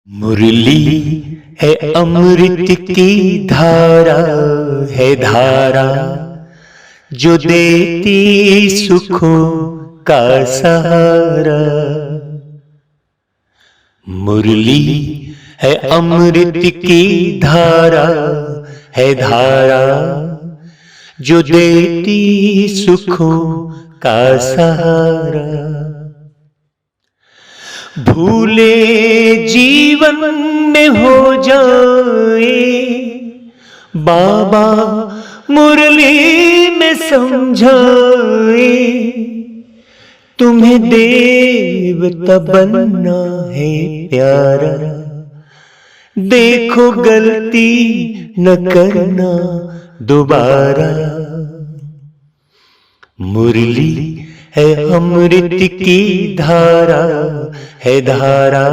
मुरली है अमृत की धारा, है धारा जो देती सुखों का सहारा। मुरली है अमृत की धारा, है धारा जो देती सुखों का सहारा। भूले जीवन में हो जाए बाबा मुरली में समझाए, तुम्हें देवता बनना है प्यारा, देखो गलती न करना दोबारा। मुरली है अमृत की धारा, है धारा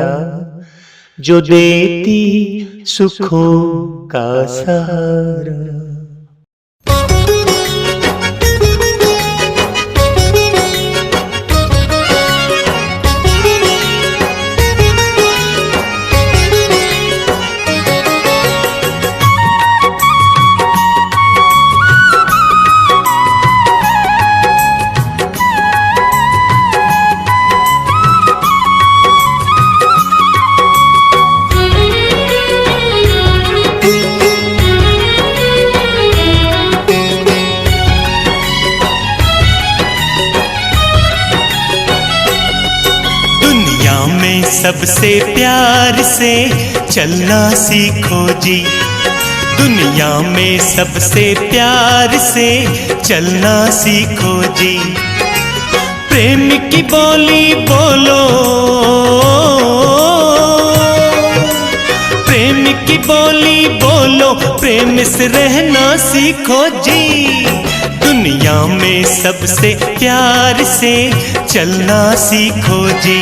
जो देती सुखों का सहारा। सबसे प्यार से चलना सीखो जी, दुनिया में सबसे प्यार से चलना सीखो जी। प्रेम की बोली बोलो, प्रेम की बोली बोलो, प्रेम से रहना सीखो जी। दुनिया में सबसे प्यार से चलना सीखो जी,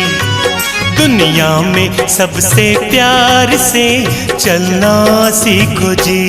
दुनिया में सबसे प्यार से चलना सीखो जी।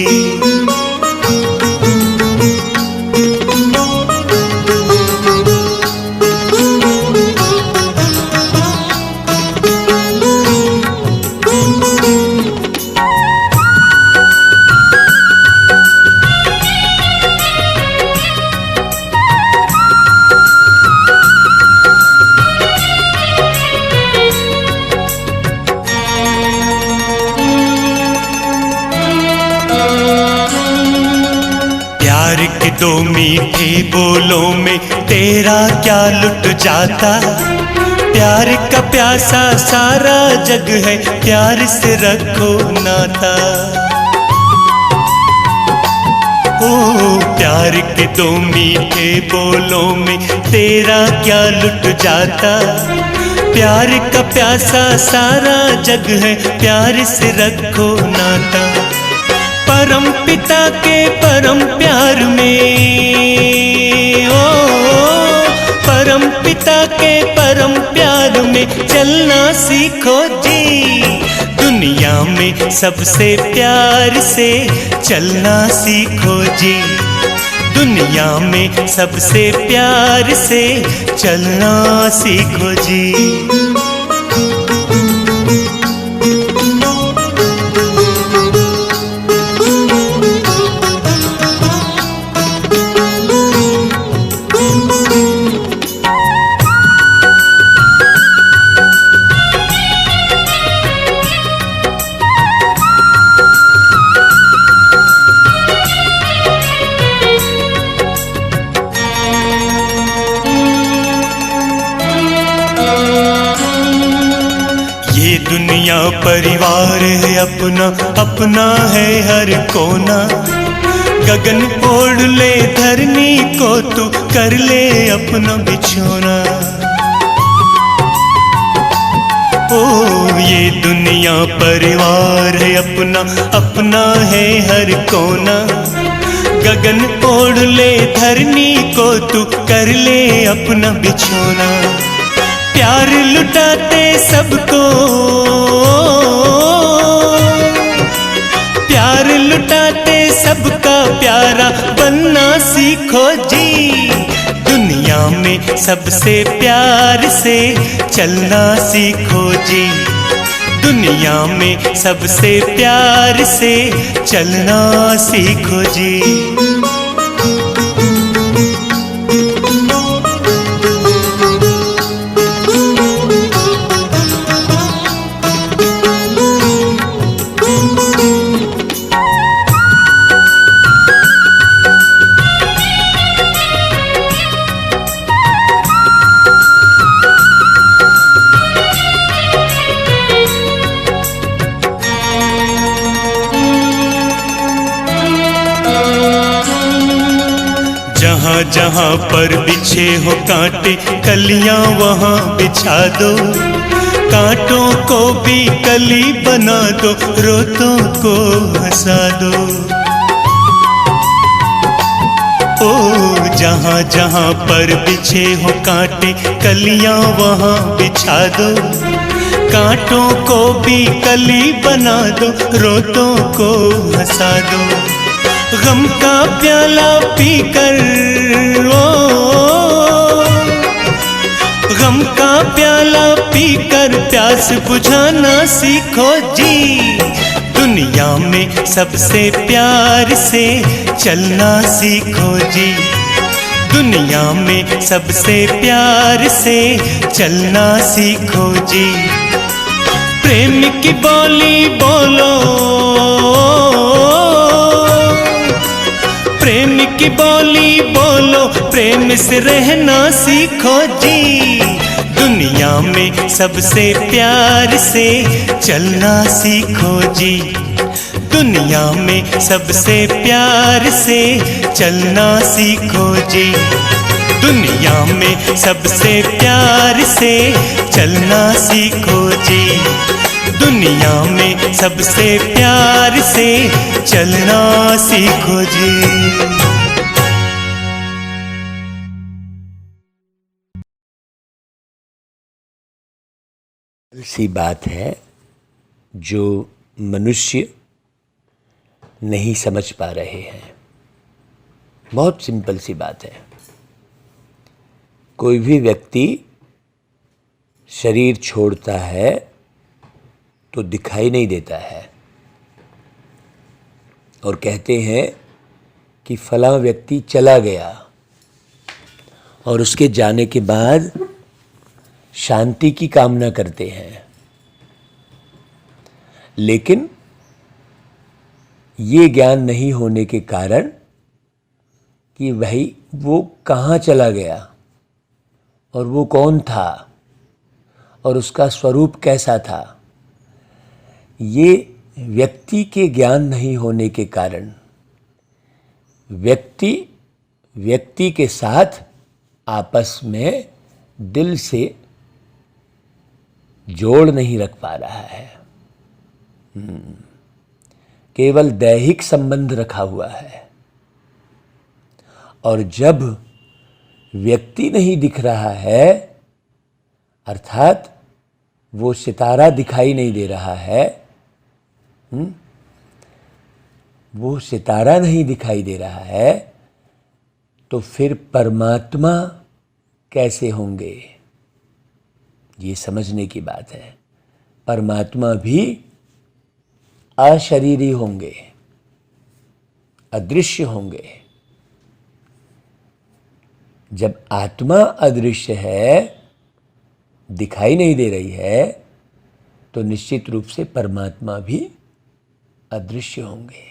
प्यार के दो मीठे बोलों में तेरा क्या लुट जाता। प्यार का प्यासा सारा जग है, प्यार से रखो नाता। ओ प्यार के दो मीठे बोलों में तेरा क्या लुट जाता। प्यार का प्यासा सारा जग है, प्यार से रखो नाता। परम पिता के परम प्यार में, ओ परम पिता के परम प्यार में चलना सीखो जी। दुनिया में सबसे प्यार से चलना सीखो जी, दुनिया में सबसे प्यार से चलना सीखो जी। ये दुनिया परिवार है अपना, अपना है हर कोना। गगन ओढ़ ले धरनी को तू कर ले अपना बिछोना। ओ ये दुनिया परिवार है अपना, अपना है हर कोना। गगन ओढ़ ले धरनी को तू कर ले अपना बिछोना। प्यार लुटाते सबको, प्यार लुटाते सबका प्यारा बनना सीखो जी। दुनिया में सबसे प्यार से चलना सीखो जी, दुनिया में सबसे प्यार से चलना सीखो जी। जहाँ जहाँ पर बिछे हो कांटे कलियां वहाँ बिछा दो, कांटों को भी कली बना दो, रोतों को हंसा दो। ओ जहाँ जहाँ पर बिछे हो कांटे कलियां वहाँ बिछा दो, कांटों को भी कली बना दो, रोतों को हंसा दो। गम का प्याला पीकर गम का प्याला पीकर प्यास बुझाना सीखो जी। दुनिया में सबसे प्यार से चलना सीखो जी। दुनिया में सबसे प्यार से चलना सीखो जी। प्रेम की बोली बोलो, प्रेम की बोली बोलो, प्रेम से रहना सीखो जी। दुनिया में सबसे प्यार से चलना सीखो जी। दुनिया में सबसे प्यार से चलना सीखो जी। दुनिया में सबसे प्यार से चलना सीखो जी। दुनिया में सबसे प्यार से चलना सीखो जी। सी बात है जो मनुष्य नहीं समझ पा रहे हैं। बहुत सिंपल सी बात है। कोई भी व्यक्ति शरीर छोड़ता है तो दिखाई नहीं देता है और कहते हैं कि फलां व्यक्ति चला गया, और उसके जाने के बाद शांति की कामना करते हैं। लेकिन ये ज्ञान नहीं होने के कारण कि भाई वो कहाँ चला गया और वो कौन था और उसका स्वरूप कैसा था, ये व्यक्ति के ज्ञान नहीं होने के कारण व्यक्ति के साथ आपस में दिल से जोड़ नहीं रख पा रहा है। केवल दैहिक संबंध रखा हुआ है। और जब व्यक्ति नहीं दिख रहा है, अर्थात वो सितारा दिखाई नहीं दे रहा है, वो सितारा नहीं दिखाई दे रहा है, तो फिर परमात्मा कैसे होंगे? ये समझने की बात है। परमात्मा भी अशरीरी होंगे, अदृश्य होंगे। जब आत्मा अदृश्य है, दिखाई नहीं दे रही है, तो निश्चित रूप से परमात्मा भी अदृश्य होंगे।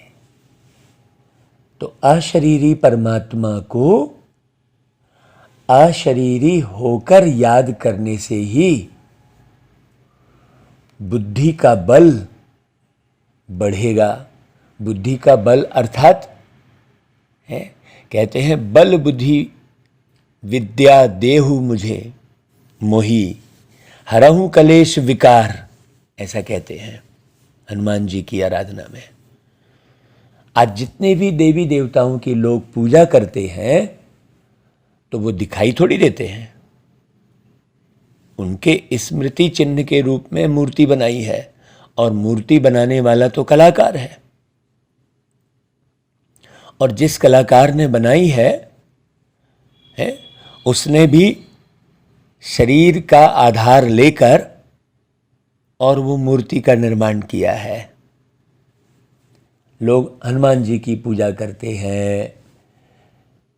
तो अशरीरी परमात्मा को अशरीरी होकर याद करने से ही बुद्धि का बल बढ़ेगा। बुद्धि का बल अर्थात है, कहते हैं बल बुद्धि विद्या देहु मुझे मोही हरहु कलेश विकार, ऐसा कहते हैं हनुमान जी की आराधना में। आज जितने भी देवी देवताओं की लोग पूजा करते हैं तो वो दिखाई थोड़ी देते हैं। उनके स्मृति चिन्ह के रूप में मूर्ति बनाई है, और मूर्ति बनाने वाला तो कलाकार है। और जिस कलाकार ने बनाई है उसने भी शरीर का आधार लेकर और वो मूर्ति का निर्माण किया है। लोग हनुमान जी की पूजा करते हैं,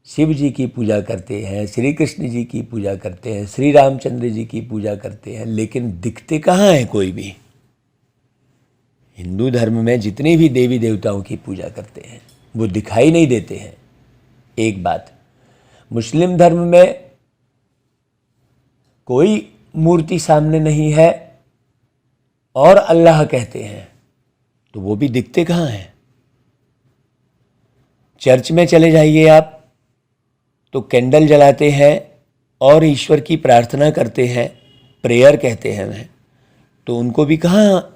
शिव जी की पूजा करते हैं, श्री कृष्ण जी की पूजा करते हैं, श्री रामचंद्र जी की पूजा करते हैं, लेकिन दिखते कहाँ हैं कोई भी। हिंदू धर्म में जितने भी देवी देवताओं की पूजा करते हैं वो दिखाई नहीं देते हैं। एक बात, मुस्लिम धर्म में कोई मूर्ति सामने नहीं है और अल्लाह कहते हैं, तो वो भी दिखते कहाँ हैं। चर्च में चले जाइए आप तो कैंडल जलाते हैं और ईश्वर की प्रार्थना करते हैं, प्रेयर कहते हैं वह, तो उनको भी कहाँ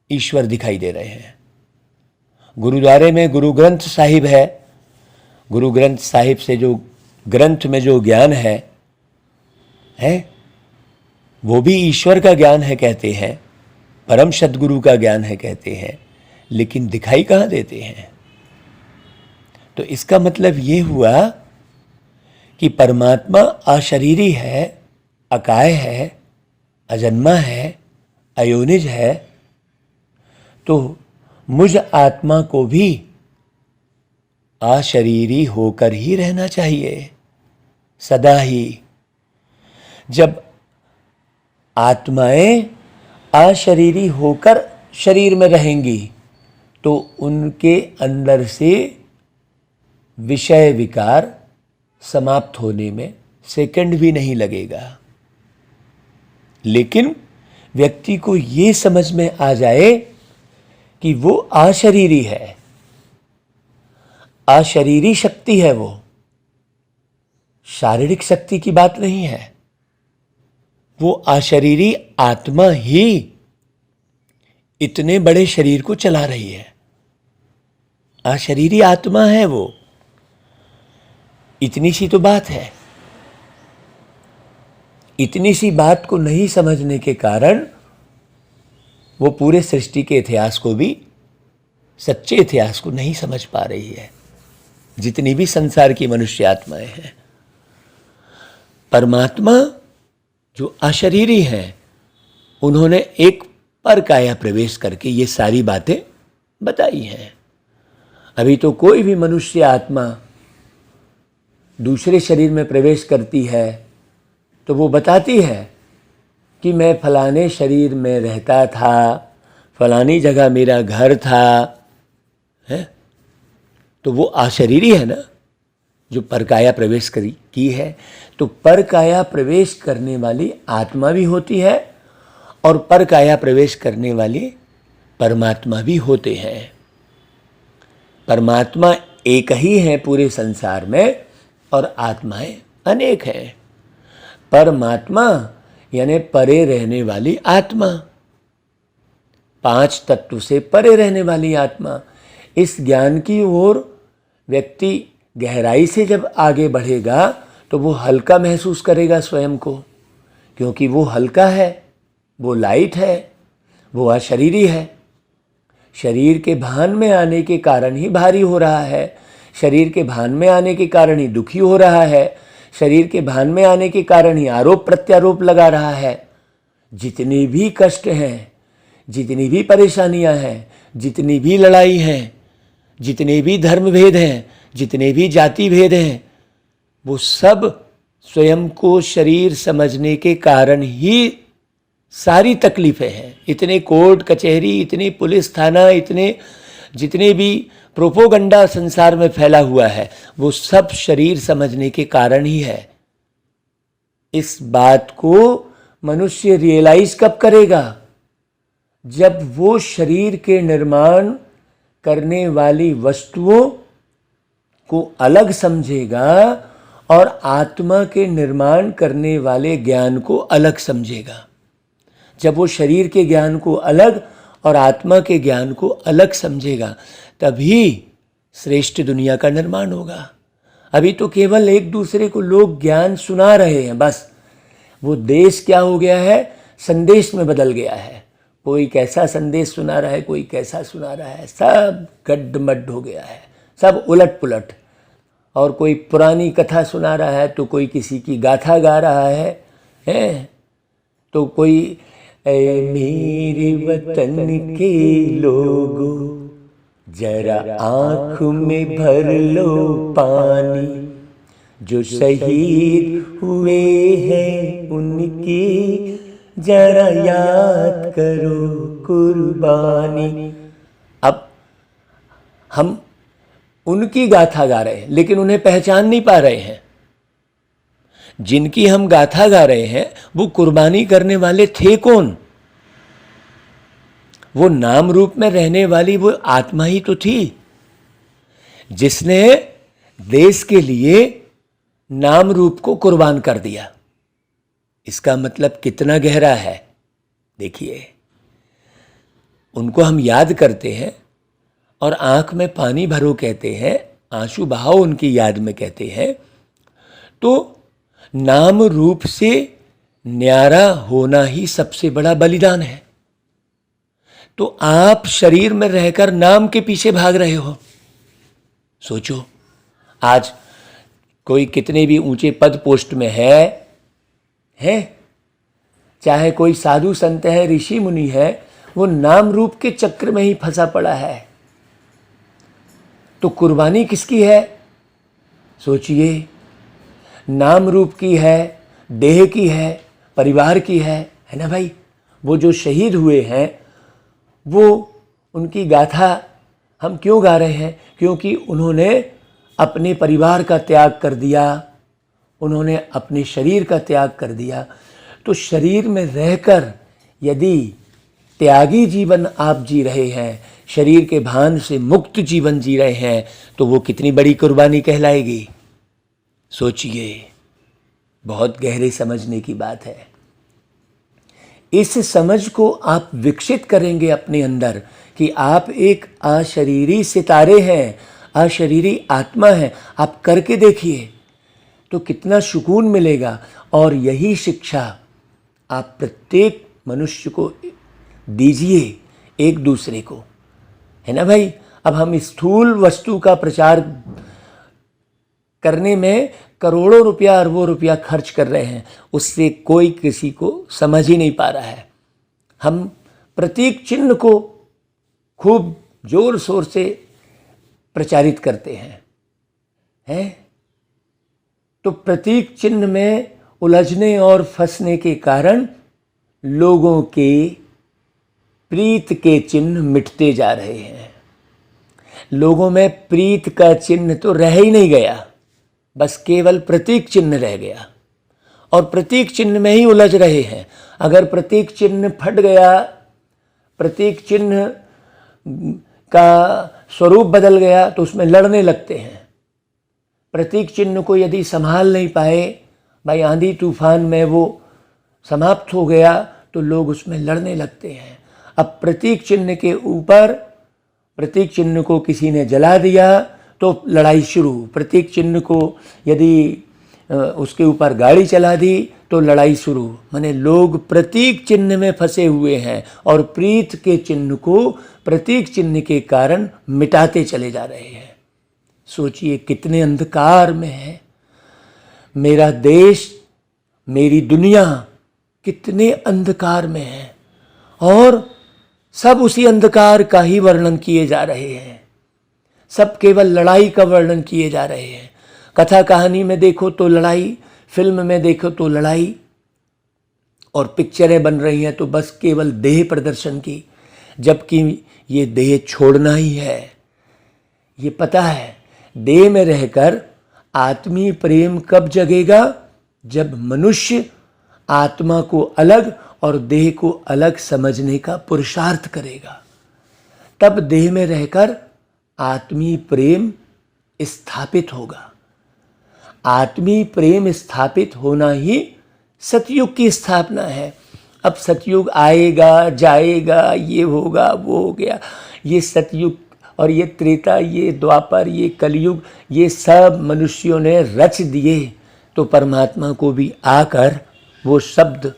ईश्वर दिखाई दे रहे हैं। गुरुद्वारे में गुरु ग्रंथ साहिब है, गुरु ग्रंथ साहिब से जो ग्रंथ में जो ज्ञान है वो भी ईश्वर का ज्ञान है कहते हैं, परम सद्गुरु का ज्ञान है कहते हैं, लेकिन दिखाई कहाँ देते हैं। तो इसका मतलब ये हुआ कि परमात्मा अशरीरी है, अकाय है, अजन्मा है, अयोनिज है, तो मुझ आत्मा को भी अशरीरी होकर ही रहना चाहिए सदा ही। जब आत्माएं अशरीरी होकर शरीर में रहेंगी तो उनके अंदर से विषय विकार समाप्त होने में सेकंड भी नहीं लगेगा। लेकिन व्यक्ति को ये समझ में आ जाए कि वो अशरीरी है, अशरीरी शक्ति है, वो शारीरिक शक्ति की बात नहीं है, वो अशरीरी आत्मा ही इतने बड़े शरीर को चला रही है। अशरीरी आत्मा है वो, इतनी सी तो बात है। इतनी सी बात को नहीं समझने के कारण वो पूरे सृष्टि के इतिहास को भी, सच्चे इतिहास को नहीं समझ पा रही है। जितनी भी संसार की मनुष्य आत्माएं हैं, परमात्मा जो अशरीरी हैं, उन्होंने एक पर काया प्रवेश करके ये सारी बातें बताई हैं। अभी तो कोई भी मनुष्य आत्मा दूसरे शरीर में प्रवेश करती है तो वो बताती है कि मैं फलाने शरीर में रहता था, फलानी जगह मेरा घर था, है? तो वो अशरीरी है ना, जो परकाया प्रवेश की है। तो परकाया प्रवेश करने वाली आत्मा भी होती है और परकाया प्रवेश करने वाले परमात्मा भी होते हैं। परमात्मा एक ही है पूरे संसार में और आत्माएं अनेक हैं। परमात्मा यानी परे रहने वाली आत्मा, पांच तत्व से परे रहने वाली आत्मा। इस ज्ञान की ओर व्यक्ति गहराई से जब आगे बढ़ेगा तो वो हल्का महसूस करेगा स्वयं को, क्योंकि वो हल्का है, वो लाइट है, वो अशरीरी है। शरीर के भान में आने के कारण ही भारी हो रहा है, शरीर के भान में आने के कारण ही दुखी हो रहा है, शरीर के भान में आने के कारण ही आरोप प्रत्यारोप लगा रहा है। जितने भी कष्ट हैं, जितनी भी परेशानियां हैं, जितनी भी लड़ाई हैं, जितने भी धर्म भेद हैं, जितने भी जाति भेद हैं, वो सब स्वयं को शरीर समझने के कारण ही सारी तकलीफें हैं। इतने कोर्ट कचहरी, इतने पुलिस थाना, इतने जितने भी प्रोपोगंडा संसार में फैला हुआ है, वो सब शरीर समझने के कारण ही है। इस बात को मनुष्य रियलाइज कब करेगा? जब वो शरीर के निर्माण करने वाली वस्तुओं को अलग समझेगा और आत्मा के निर्माण करने वाले ज्ञान को अलग समझेगा। जब वो शरीर के ज्ञान को अलग और आत्मा के ज्ञान को अलग समझेगा, तभी श्रेष्ठ दुनिया का निर्माण होगा। अभी तो केवल एक दूसरे को लोग ज्ञान सुना रहे हैं, बस। वो देश क्या हो गया है, संदेश में बदल गया है। कोई कैसा संदेश सुना रहा है, कोई कैसा सुना रहा है, सब गड्ढमड्ढ हो गया है, सब उलट पुलट। और कोई पुरानी कथा सुना रहा है तो कोई किसी की गाथा गा रहा है, तो कोई ऐ मेरे वतन के लोगों, जरा आँख में भर लो पानी, जो शहीद हुए हैं उनकी जरा याद करो कुर्बानी। अब हम उनकी गाथा गा रहे हैं, लेकिन उन्हें पहचान नहीं पा रहे हैं। जिनकी हम गाथा गा रहे हैं वो कुर्बानी करने वाले थे कौन? वो नाम रूप में रहने वाली वो आत्मा ही तो थी, जिसने देश के लिए नाम रूप को कुर्बान कर दिया। इसका मतलब कितना गहरा है देखिए। उनको हम याद करते हैं और आंख में पानी भरो कहते हैं, आंसू बहाओ उनकी याद में कहते हैं, तो नाम रूप से न्यारा होना ही सबसे बड़ा बलिदान है। तो आप शरीर में रहकर नाम के पीछे भाग रहे हो। सोचो, आज कोई कितने भी ऊंचे पद पोस्ट में है, चाहे कोई साधु संत है, ऋषि मुनि है, वो नाम रूप के चक्र में ही फंसा पड़ा है। तो कुर्बानी किसकी है? सोचिए, नाम रूप की है, देह की है, परिवार की है ना भाई। वो जो शहीद हुए हैं, वो उनकी गाथा हम क्यों गा रहे हैं? क्योंकि उन्होंने अपने परिवार का त्याग कर दिया, उन्होंने अपने शरीर का त्याग कर दिया। तो शरीर में रहकर यदि त्यागी जीवन आप जी रहे हैं, शरीर के भान से मुक्त जीवन जी रहे हैं, तो वो कितनी बड़ी कुर्बानी कहलाएगी। सोचिए, बहुत गहरे समझने की बात है। इस समझ को आप विकसित करेंगे अपने अंदर कि आप एक अशरीरी सितारे हैं, अशरीरी आत्मा है। आप करके देखिए तो कितना सुकून मिलेगा। और यही शिक्षा आप प्रत्येक मनुष्य को दीजिए, एक दूसरे को, है ना भाई। अब हम स्थूल वस्तु का प्रचार करने में करोड़ों रुपया, अरबों रुपया खर्च कर रहे हैं, उससे कोई किसी को समझ ही नहीं पा रहा है। हम प्रतीक चिन्ह को खूब जोर शोर से प्रचारित करते हैं। तो प्रतीक चिन्ह में उलझने और फंसने के कारण लोगों के प्रीत के चिन्ह मिटते जा रहे हैं। लोगों में प्रीत का चिन्ह तो रह ही नहीं गया, बस केवल प्रतीक चिन्ह रह गया और प्रतीक चिन्ह में ही उलझ रहे हैं। अगर प्रतीक चिन्ह फट गया, प्रतीक चिन्ह का स्वरूप बदल गया, तो उसमें लड़ने लगते हैं। प्रतीक चिन्ह को यदि संभाल नहीं पाए, भाई आंधी तूफान में वो समाप्त हो गया, तो लोग उसमें लड़ने लगते हैं। अब प्रतीक चिन्ह के ऊपर, प्रतीक चिन्ह को किसी ने जला दिया तो लड़ाई शुरू। प्रतीक चिन्ह को यदि उसके ऊपर गाड़ी चला दी तो लड़ाई शुरू। माने लोग प्रतीक चिन्ह में फंसे हुए हैं और प्रीत के चिन्ह को प्रतीक चिन्ह के कारण मिटाते चले जा रहे हैं। सोचिए कितने अंधकार में है मेरा देश, मेरी दुनिया कितने अंधकार में है, और सब उसी अंधकार का ही वर्णन किए जा रहे हैं। सब केवल लड़ाई का वर्णन किए जा रहे हैं। कथा कहानी में देखो तो लड़ाई, फिल्म में देखो तो लड़ाई, और पिक्चरें बन रही हैं तो बस केवल देह प्रदर्शन की, जबकि ये देह छोड़ना ही है। ये पता है देह में रहकर आत्मीय प्रेम कब जगेगा? जब मनुष्य आत्मा को अलग और देह को अलग समझने का पुरुषार्थ करेगा, तब देह में रहकर आत्मीय प्रेम स्थापित होगा। आत्मीय प्रेम स्थापित होना ही सतयुग की स्थापना है। अब सतयुग आएगा जाएगा, ये होगा वो हो गया, ये सतयुग और ये त्रेता, ये द्वापर, ये कलयुग, ये सब मनुष्यों ने रच दिए, तो परमात्मा को भी आकर वो शब्द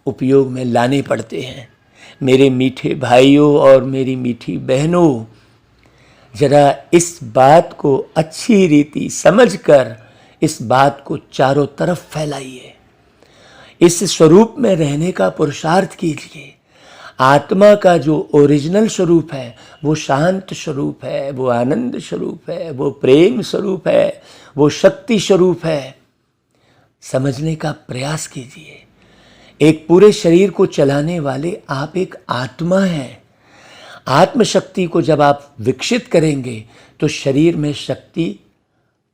उपयोग में लाने पड़ते हैं। मेरे मीठे भाइयों और मेरी मीठी बहनों, जरा इस बात को अच्छी रीति समझकर इस बात को चारों तरफ फैलाइए। इस स्वरूप में रहने का पुरुषार्थ कीजिए। आत्मा का जो ओरिजिनल स्वरूप है वो शांत स्वरूप है, वो आनंद स्वरूप है, वो प्रेम स्वरूप है, वो शक्ति स्वरूप है। समझने का प्रयास कीजिए। एक पूरे शरीर को चलाने वाले आप एक आत्मा हैं। आत्मशक्ति को जब आप विकसित करेंगे तो शरीर में शक्ति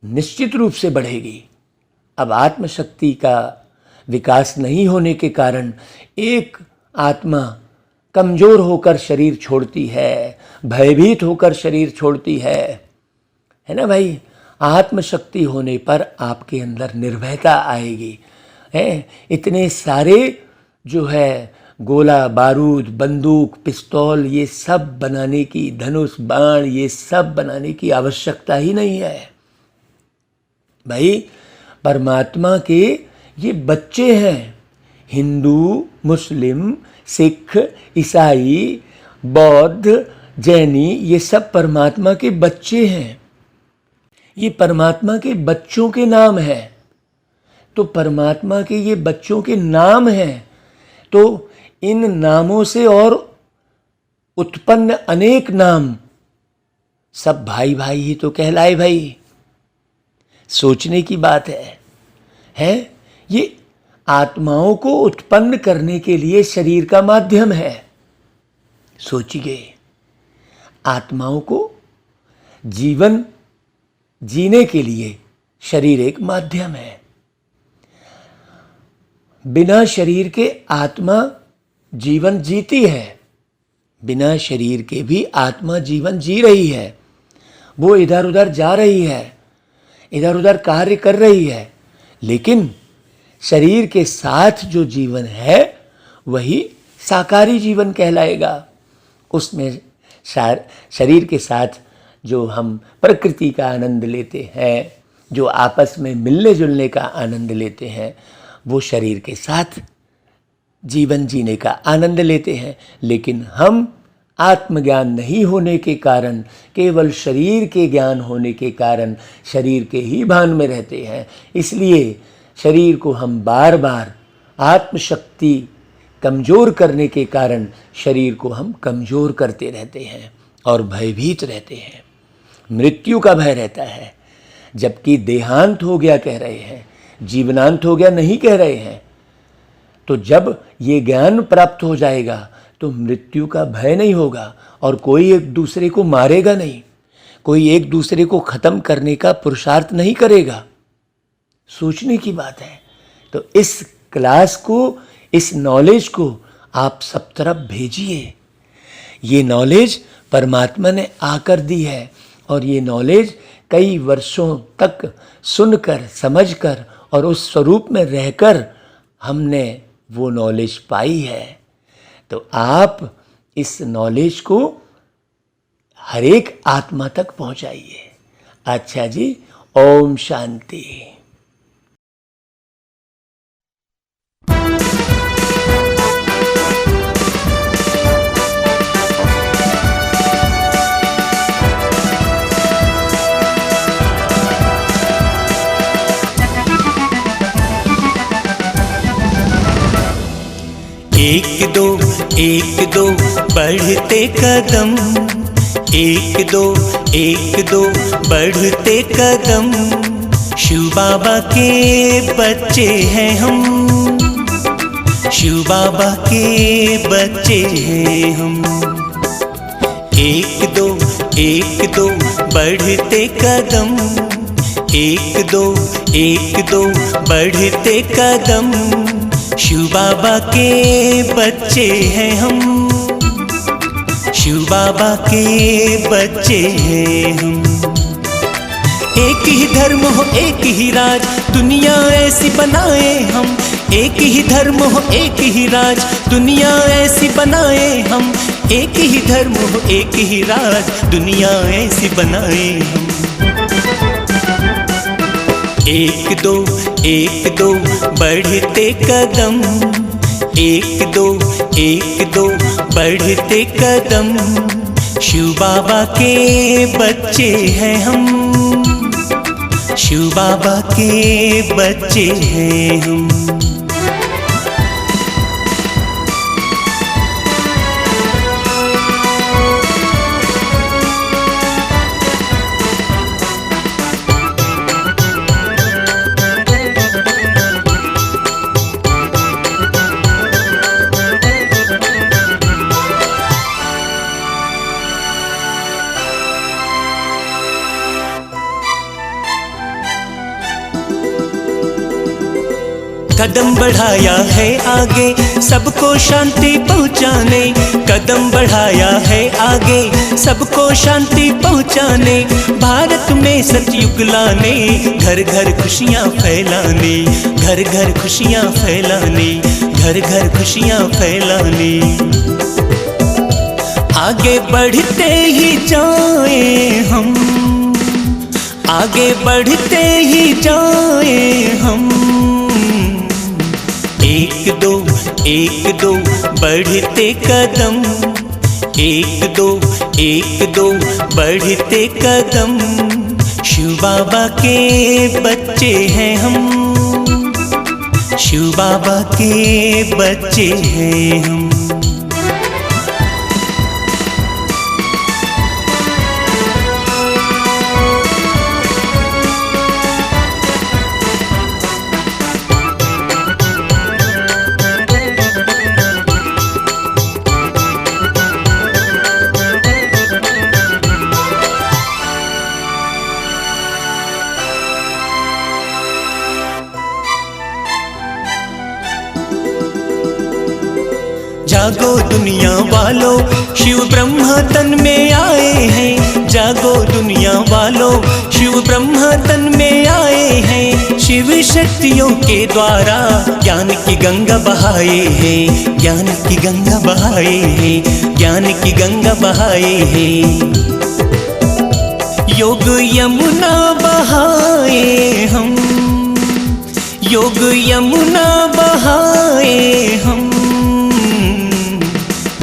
निश्चित रूप से बढ़ेगी। अब आत्मशक्ति का विकास नहीं होने के कारण एक आत्मा कमज़ोर होकर शरीर छोड़ती है, भयभीत होकर शरीर छोड़ती है ना भाई। आत्मशक्ति होने पर आपके अंदर निर्भयता आएगी। है इतने सारे जो है गोला बारूद, बंदूक, पिस्तौल, ये सब बनाने की, धनुष बाण, ये सब बनाने की आवश्यकता ही नहीं है भाई। परमात्मा के ये बच्चे हैं। हिंदू, मुस्लिम, सिख, ईसाई, बौद्ध, जैनी, ये सब परमात्मा के बच्चे हैं। ये परमात्मा के बच्चों के नाम हैं। तो परमात्मा के ये बच्चों के नाम हैं, तो इन नामों से और उत्पन्न अनेक नाम सब भाई भाई ही तो कहलाए भाई। सोचने की बात है ये आत्माओं को उत्पन्न करने के लिए शरीर का माध्यम है। सोचिए, आत्माओं को जीवन जीने के लिए शरीर एक माध्यम है। बिना शरीर के आत्मा जीवन जीती है। बिना शरीर के भी आत्मा जीवन जी रही है। वो इधर उधर जा रही है, इधर उधर कार्य कर रही है, लेकिन शरीर के साथ जो जीवन है वही साकारी जीवन कहलाएगा। उसमें शरीर के साथ जो हम प्रकृति का आनंद लेते हैं, जो आपस में मिलने जुलने का आनंद लेते हैं, वो शरीर के साथ जीवन जीने का आनंद लेते हैं। लेकिन हम आत्मज्ञान नहीं होने के कारण, केवल शरीर के ज्ञान होने के कारण शरीर के ही भान में रहते हैं। इसलिए शरीर को हम बार बार आत्मशक्ति कमज़ोर करने के कारण शरीर को हम कमज़ोर करते रहते हैं और भयभीत रहते हैं। मृत्यु का भय रहता है, जबकि देहांत हो गया कह रहे हैं, जीवनांत हो गया नहीं कह रहे हैं। तो जब ये ज्ञान प्राप्त हो जाएगा तो मृत्यु का भय नहीं होगा और कोई एक दूसरे को मारेगा नहीं, कोई एक दूसरे को ख़त्म करने का पुरुषार्थ नहीं करेगा। सोचने की बात है। तो इस क्लास को, इस नॉलेज को आप सब तरफ भेजिए। ये नॉलेज परमात्मा ने आकर दी है और ये नॉलेज कई वर्षों तक सुनकर, समझकर और उस स्वरूप में रहकर हमने वो नॉलेज पाई है। तो आप इस नॉलेज को हर एक आत्मा तक पहुंचाइए। अच्छा जी, ओम शांति। एक दो बढ़ते कदम, एक दो बढ़ते कदम, शिव बाबा के बच्चे हैं हम, शिव बाबा के बच्चे हैं हम। एक दो बढ़ते कदम, एक दो बढ़ते कदम, शिव बाबा के बच्चे हैं हम, शिव बाबा के बच्चे हैं हम। एक ही धर्म हो एक ही राज, दुनिया ऐसी बनाए हम, एक ही धर्म हो एक ही राज, दुनिया ऐसी बनाए हम, एक ही धर्म हो एक ही राज, दुनिया ऐसी बनाए हम। एक दो बढ़ते कदम, एक दो बढ़ते कदम, शिव बाबा के बच्चे हैं हम, शिव बाबा के बच्चे हैं हम। कदम बढ़ाया है आगे सबको शांति पहुँचाने, कदम बढ़ाया है आगे सबको शांति पहुँचाने, भारत में सतयुग लाने, घर घर खुशियाँ फैलाने, घर घर खुशियाँ फैलाने, घर घर खुशियाँ फैलाने। आगे बढ़ते ही जाएं हम, आगे बढ़ते ही जाएं हम, एक दो बढ़ते कदम, एक दो बढ़ते कदम, शिव बाबा के बच्चे हैं हम, शिव बाबा के बच्चे हैं हम। जागो दुनिया वालों, शिव ब्रह्मा तन में आए हैं, जागो दुनिया वालों, शिव ब्रह्मा तन में आए हैं, शिव शक्तियों के द्वारा ज्ञान की गंगा बहाए हैं, ज्ञान की गंगा बहाए हैं, ज्ञान की गंगा बहाए हैं। योग यमुना बहाए हम, योग यमुना बहाए हम,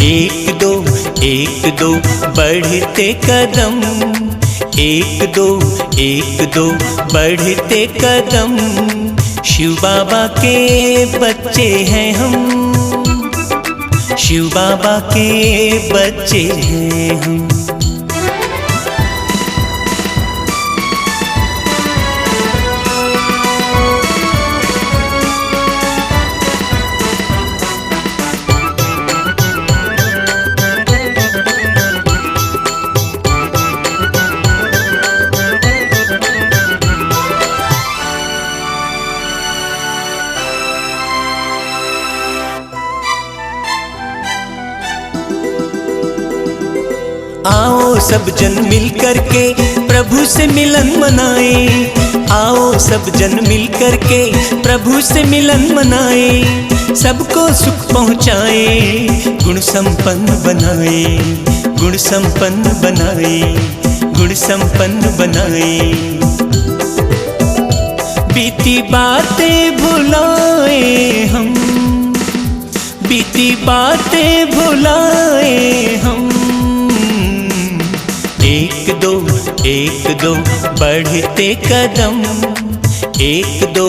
एक दो बढ़ते कदम, एक दो बढ़ते कदम, शिव बाबा के बच्चे हैं हम, शिव बाबा के बच्चे हैं हम। आओ सब जन मिल कर के प्रभु से मिलन मनाए, आओ सब जन मिल कर के प्रभु से मिलन मनाए, सबको सुख पहुँचाए, गुण संपन्न बनाए, गुण संपन्न बनाए, गुण संपन्न बनाए। बीती बातें भुलाए हम, बीती बातें भुलाए हम, एक दो बढ़ते कदम, एक दो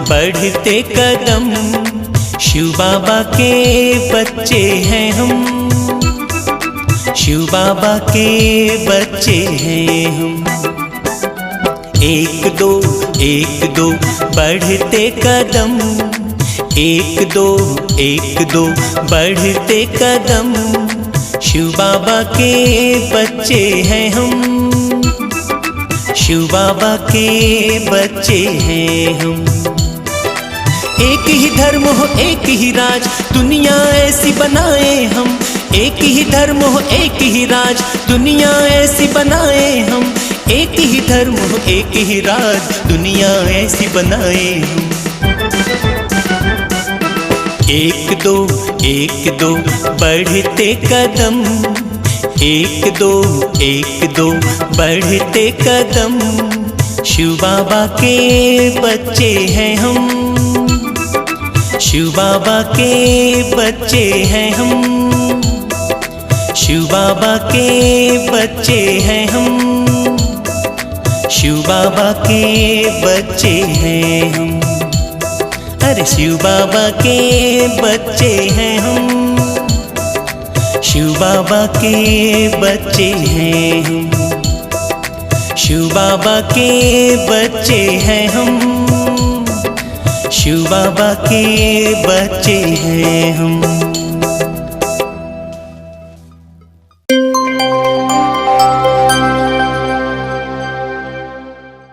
बढ़ते कदम, शिव बाबा के बच्चे हैं हम, शिव बाबा के बच्चे हैं हम। एक दो बढ़ते कदम, एक दो बढ़ते कदम, शिव बाबा के बच्चे हैं हम, शिव बाबा के बच्चे हैं हम। एक ही धर्म हो एक ही राज, दुनिया ऐसी बनाए हम, एक ही धर्म हो एक ही राज, दुनिया ऐसी बनाए हम, एक ही धर्म हो एक ही राज, दुनिया ऐसी बनाए हम। एक दो बढ़ते कदम, एक दो बढ़ते कदम, शिव बाबा के बच्चे हैं हम, शिव बाबा के बच्चे हैं हम, शिव बाबा के बच्चे हैं हम, शिव बाबा के बच्चे हैं हम। अरे शिव बाबा के बच्चे हैं हम, शिव बाबा के बच्चे हैं हम, शिव बाबा के बच्चे हैं हम, शिव बाबा के बच्चे हैं हम।